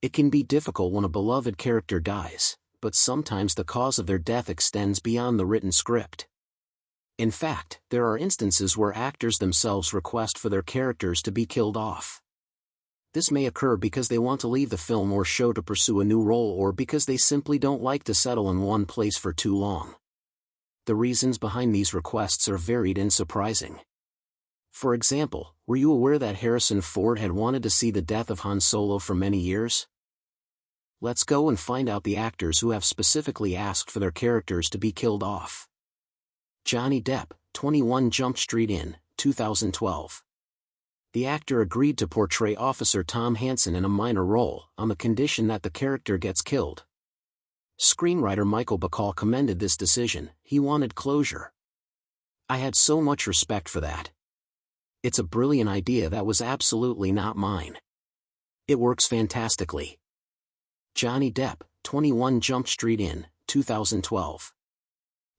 It can be difficult when a beloved character dies, but sometimes the cause of their death extends beyond the written script. In fact, there are instances where actors themselves request for their characters to be killed off. This may occur because they want to leave the film or show to pursue a new role, or because they simply don't like to settle in one place for too long. The reasons behind these requests are varied and surprising. For example, were you aware that Harrison Ford had wanted to see the death of Han Solo for many years? Let's go and find out the actors who have specifically asked for their characters to be killed off. Johnny Depp, 21 Jump Street in 2012. The actor agreed to portray Officer Tom Hansen in a minor role, on the condition that the character gets killed. Screenwriter Michael Bacall commended this decision. He wanted closure. "I had so much respect for that. It's a brilliant idea that was absolutely not mine. It works fantastically." Johnny Depp, 21 Jump Street in 2012.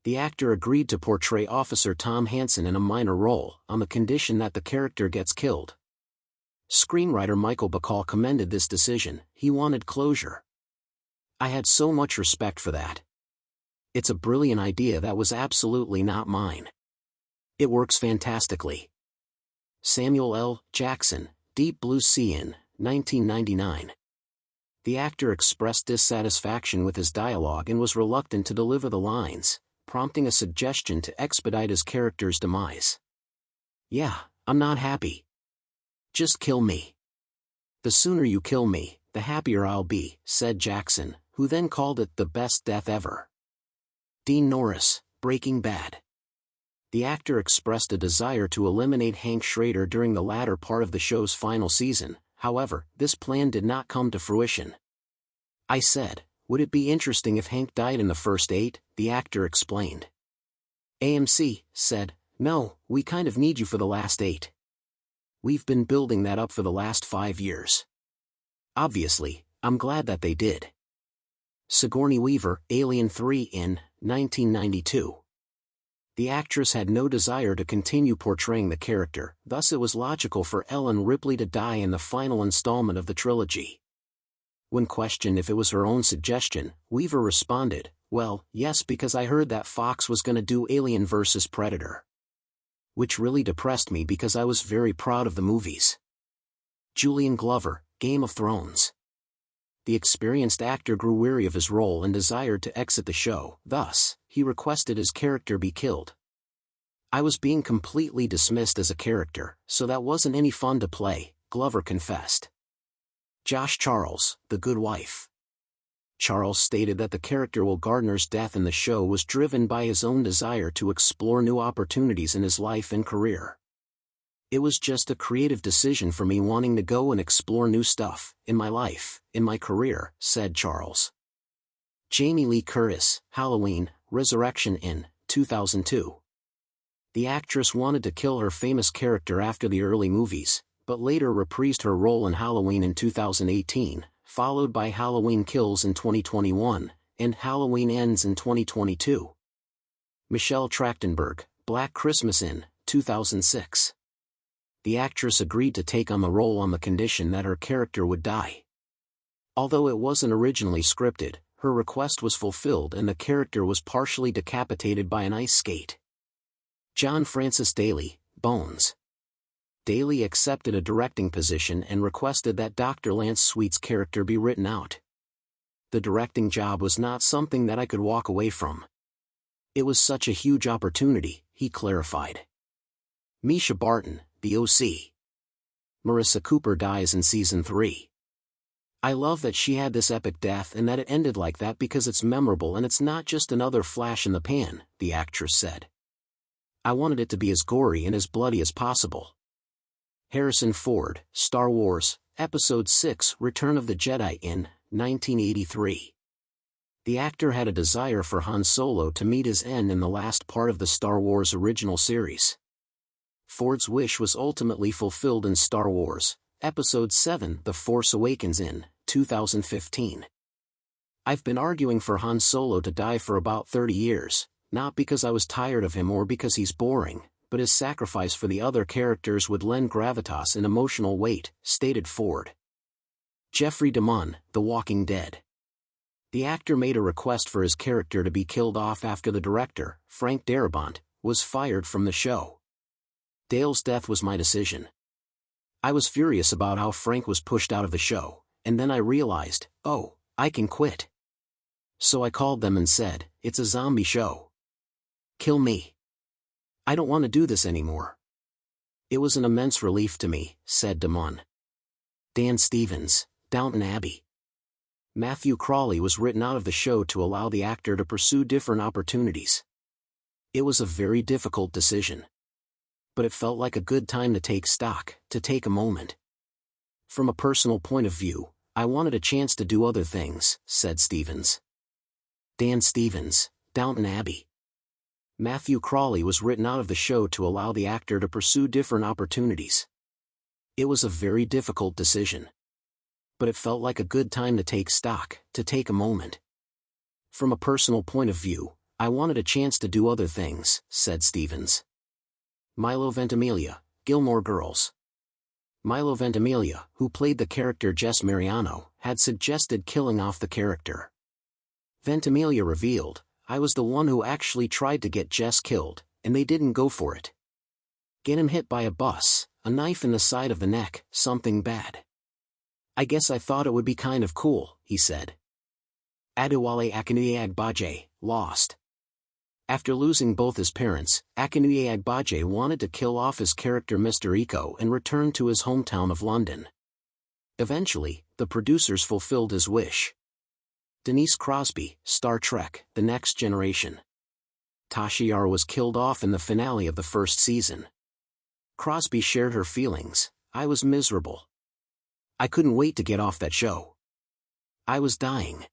The actor agreed to portray Officer Tom Hansen in a minor role, on the condition that the character gets killed. Screenwriter Michael Bacall commended this decision. He wanted closure. "I had so much respect for that. It's a brilliant idea that was absolutely not mine. It works fantastically." Samuel L. Jackson, Deep Blue Sea in 1999. The actor expressed dissatisfaction with his dialogue and was reluctant to deliver the lines, prompting a suggestion to expedite his character's demise. "Yeah, I'm not happy. Just kill me. The sooner you kill me, the happier I'll be," said Jackson, who then called it the best death ever. Dean Norris, Breaking Bad. The actor expressed a desire to eliminate Hank Schrader during the latter part of the show's final season. However, this plan did not come to fruition. "I said, would it be interesting if Hank died in the first 8, the actor explained. AMC said, "No, we kind of need you for the last 8. We've been building that up for the last 5 years. Obviously, I'm glad that they did." Sigourney Weaver, Alien 3 in 1992. The actress had no desire to continue portraying the character, thus it was logical for Ellen Ripley to die in the final installment of the trilogy. When questioned if it was her own suggestion, Weaver responded, "Well, yes, because I heard that Fox was gonna do Alien vs. Predator. Which really depressed me because I was very proud of the movies." Julian Glover, Game of Thrones. The experienced actor grew weary of his role and desired to exit the show, thus, he requested his character be killed. "I was being completely dismissed as a character, so that wasn't any fun to play," Glover confessed. Josh Charles, The Good Wife. Charles stated that the character Will Gardner's death in the show was driven by his own desire to explore new opportunities in his life and career. "It was just a creative decision for me wanting to go and explore new stuff, in my life, in my career," said Charles. Jamie Lee Curtis, Halloween, Resurrection in 2002. The actress wanted to kill her famous character after the early movies, but later reprised her role in Halloween in 2018, followed by Halloween Kills in 2021, and Halloween Ends in 2022. Michelle Trachtenberg, Black Christmas in 2006. The actress agreed to take on the role on the condition that her character would die. Although it wasn't originally scripted, her request was fulfilled and the character was partially decapitated by an ice skate. John Francis Daly, Bones. Daly accepted a directing position and requested that Dr. Lance Sweet's character be written out. "The directing job was not something that I could walk away from. It was such a huge opportunity," he clarified. Misha Barton, The OC. Marissa Cooper dies in Season 3. "I love that she had this epic death and that it ended like that because it's memorable and it's not just another flash in the pan," the actress said. "I wanted it to be as gory and as bloody as possible." Harrison Ford, Star Wars, Episode 6 Return of the Jedi in 1983. The actor had a desire for Han Solo to meet his end in the last part of the Star Wars original series. Ford's wish was ultimately fulfilled in Star Wars, Episode 7 The Force Awakens in 2015. "I've been arguing for Han Solo to die for about 30 years, not because I was tired of him or because he's boring, but his sacrifice for the other characters would lend gravitas and emotional weight," stated Ford. Jeffrey Dahmer, The Walking Dead. The actor made a request for his character to be killed off after the director, Frank Darabont, was fired from the show. Dale's death was my decision. I was furious about how Frank was pushed out of the show, and then I realized, oh, I can quit. So I called them and said, it's a zombie show. Kill me. I don't want to do this anymore. It was an immense relief to me, said Dahmer. Dan Stevens, Downton Abbey. Matthew Crawley was written out of the show to allow the actor to pursue different opportunities. It was a very difficult decision. But it felt like a good time to take stock, to take a moment. From a personal point of view, I wanted a chance to do other things, said Stevens. Dan Stevens, Downton Abbey. Matthew Crawley was written out of the show to allow the actor to pursue different opportunities. It was a very difficult decision. But it felt like a good time to take stock, to take a moment. From a personal point of view, I wanted a chance to do other things, said Stevens. Milo Ventimiglia, Gilmore Girls. Milo Ventimiglia, who played the character Jess Mariano, had suggested killing off the character. Ventimiglia revealed, I was the one who actually tried to get Jess killed, and they didn't go for it. Get him hit by a bus, a knife in the side of the neck, something bad. I guess I thought it would be kind of cool, he said. Adewale Akinnuye-Agbaje, Lost. After losing both his parents, Akinnuye-Agbaje wanted to kill off his character Mr. Iko and return to his hometown of London. Eventually, the producers fulfilled his wish. Denise Crosby, Star Trek, The Next Generation. Tasha Yar was killed off in the finale of the first season. Crosby shared her feelings, I was miserable. I couldn't wait to get off that show. I was dying.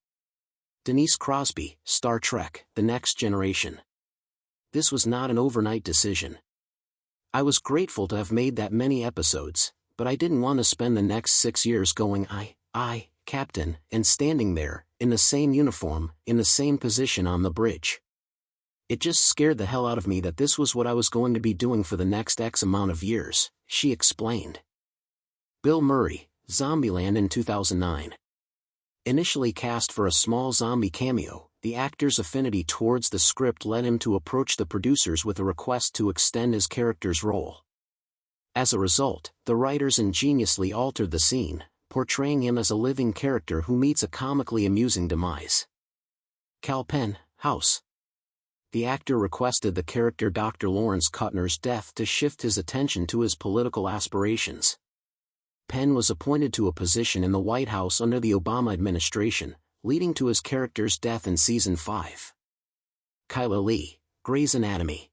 Denise Crosby, Star Trek, The Next Generation. This was not an overnight decision. I was grateful to have made that many episodes, but I didn't want to spend the next 6 years going Captain, and standing there, in the same uniform, in the same position on the bridge. It just scared the hell out of me that this was what I was going to be doing for the next X amount of years, she explained. Bill Murray, Zombieland in 2009. Initially cast for a small zombie cameo, the actor's affinity towards the script led him to approach the producers with a request to extend his character's role. As a result, the writers ingeniously altered the scene, portraying him as a living character who meets a comically amusing demise. Kal Penn, House. The actor requested the character Dr. Lawrence Kuttner's death to shift his attention to his political aspirations. Penn was appointed to a position in the White House under the Obama administration, leading to his character's death in Season 5. Kyla Lee, Grey's Anatomy.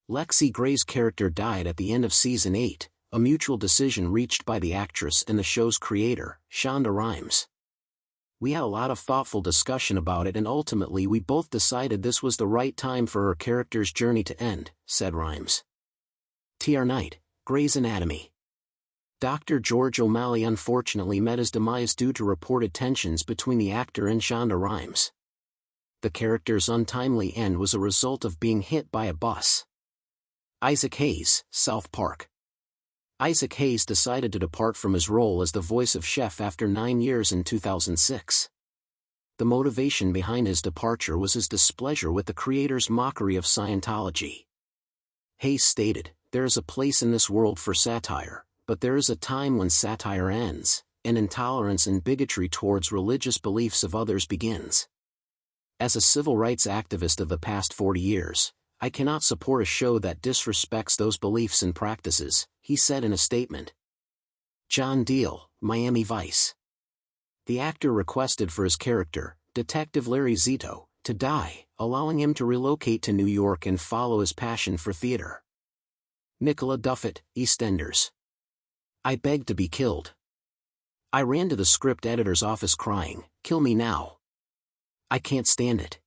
Lexi Gray's character died at the end of Season 8, a mutual decision reached by the actress and the show's creator, Shonda Rhimes. We had a lot of thoughtful discussion about it and ultimately we both decided this was the right time for her character's journey to end, said Rhimes. T.R. Knight, Grey's Anatomy. Dr. George O'Malley unfortunately met his demise due to reported tensions between the actor and Shonda Rhimes. The character's untimely end was a result of being hit by a bus. Isaac Hayes, South Park. Isaac Hayes decided to depart from his role as the voice of Chef after 9 years in 2006. The motivation behind his departure was his displeasure with the creator's mockery of Scientology. Hayes stated, "There is a place in this world for satire, but there is a time when satire ends, and intolerance and bigotry towards religious beliefs of others begins. As a civil rights activist of the past 40 years, I cannot support a show that disrespects those beliefs and practices," he said in a statement. John Deal, Miami Vice. The actor requested for his character, Detective Larry Zito, to die, allowing him to relocate to New York and follow his passion for theater. Nicola Duffett, EastEnders. I begged to be killed. I ran to the script editor's office crying, "Kill me now. I can't stand it."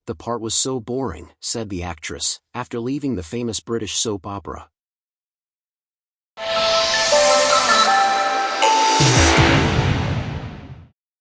The part was so boring, said the actress, after leaving the famous British soap opera.